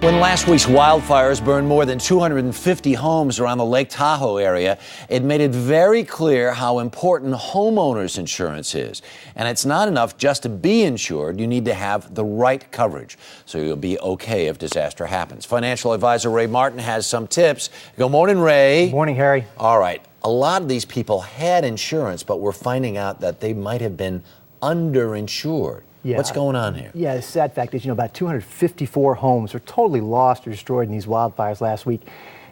When last week's wildfires burned more than 250 homes around the Lake Tahoe area, it made it very clear how important homeowners insurance is. And it's not enough just to be insured. You need to have the right coverage so you'll be okay if disaster happens. Financial advisor Ray Martin has some tips. Good morning, Ray. Good morning, Harry. All right. A lot of these people had insurance, but we're finding out that they might have been underinsured. Yeah. What's going on here? Yeah, the sad fact is, about 254 homes were totally lost or destroyed in these wildfires last week.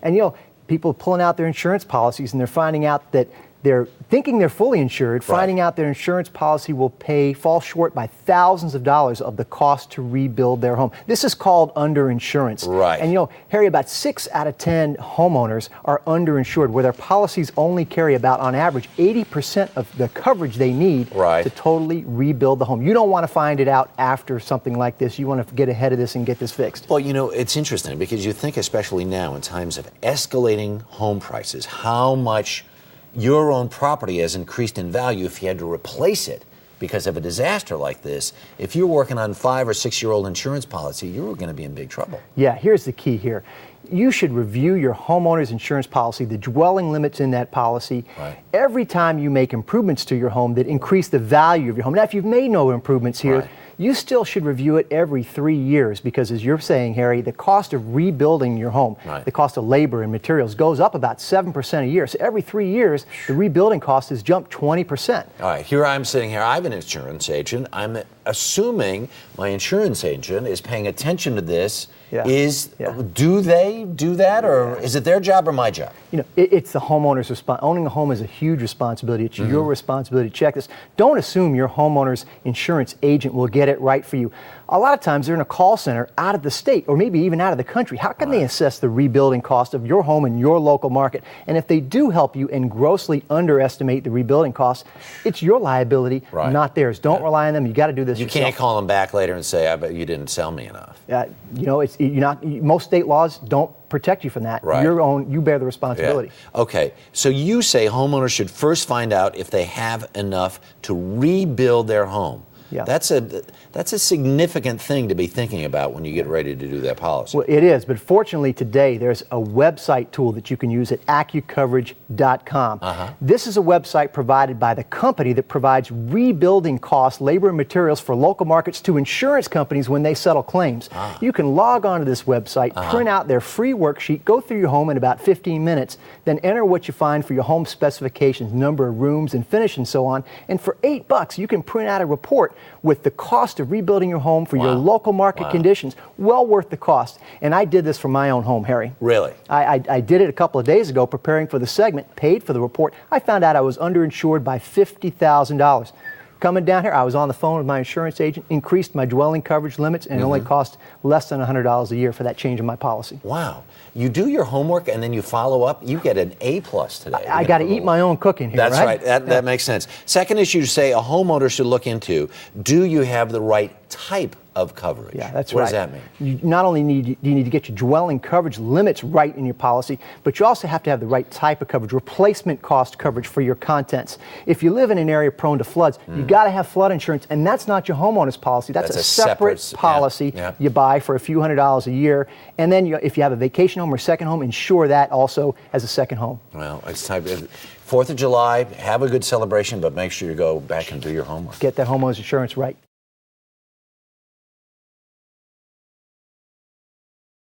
And, people pulling out their insurance policies and they're finding out that they're thinking they're fully insured, finding out their insurance policy will fall short by thousands of dollars of the cost to rebuild their home. This is called underinsurance. Right. And, Harry, about 6 out of 10 homeowners are underinsured, where their policies only carry about, on average, 80% of the coverage they need to totally rebuild the home. You don't want to find it out after something like this. You want to get ahead of this and get this fixed. Well, it's interesting because you think, especially now in times of escalating home prices, how much your own property has increased in value if you had to replace it because of a disaster like this. If you're working on 5 or 6 year old insurance policy, you're going to be in big trouble. Yeah, here's the key here. You should review your homeowner's insurance policy, the dwelling limits in that policy, every time you make improvements to your home that increase the value of your home. Now, if you've made no improvements here, you still should review it every 3 years because, as you're saying, Harry, the cost of rebuilding your home, the cost of labor and materials goes up about 7% a year. So every 3 years, the rebuilding cost has jumped 20%. All right, here I'm sitting here. I have an insurance agent. I'm assuming my insurance agent is paying attention to this. Do they do that, or is it their job or my job? It's the homeowner's response. Owning a home is a huge responsibility. It's your responsibility to check this. Don't assume your homeowner's insurance agent will get it right for you. A lot of times they're in a call center out of the state or maybe even out of the country. How can they assess the rebuilding cost of your home in your local market? And if they do help you and grossly underestimate the rebuilding costs, it's your liability, not theirs. Don't rely on them. You got to do this yourself. You can't call them back later and say, I bet you didn't sell me enough. Most state laws don't protect you from that. You bear the responsibility. Okay, so you say homeowners should first find out if they have enough to rebuild their home. That's a significant thing to be thinking about when you get ready to do that policy. Well, it is, but fortunately today there's a website tool that you can use at AccuCoverage.com. This is a website provided by the company that provides rebuilding costs, labor and materials for local markets to insurance companies when they settle claims. You can log on to this website, print out their free worksheet, go through your home in about 15 minutes, then enter what you find for your home specifications, number of rooms and finish and so on. And for $8, you can print out a report with the cost of rebuilding your home for your local market conditions. Well worth the cost. And I did this for my own home, Harry. Really? I did it a couple of days ago preparing for the segment, paid for the report. I found out I was underinsured by $50,000. Coming down here, I was on the phone with my insurance agent, increased my dwelling coverage limits, and it only cost less than $100 a year for that change in my policy. Wow. You do your homework and then you follow up. You get an A+ today. I got to eat my own cooking here, That's right. That makes sense. Second issue to say a homeowner should look into, do you have the right type of coverage? Yeah, that's what right. What does that mean? You not only do you need to get your dwelling coverage limits right in your policy, but you also have to have the right type of coverage, replacement cost coverage for your contents. If you live in an area prone to floods, you got to have flood insurance, and that's not your homeowner's policy. That's a separate policy you buy for a few $100s a year. And then if you have a vacation home or second home, insure that also as a second home. Well, it's time. 4th of July, have a good celebration, but make sure you go back and do your homework. Get that homeowner's insurance right.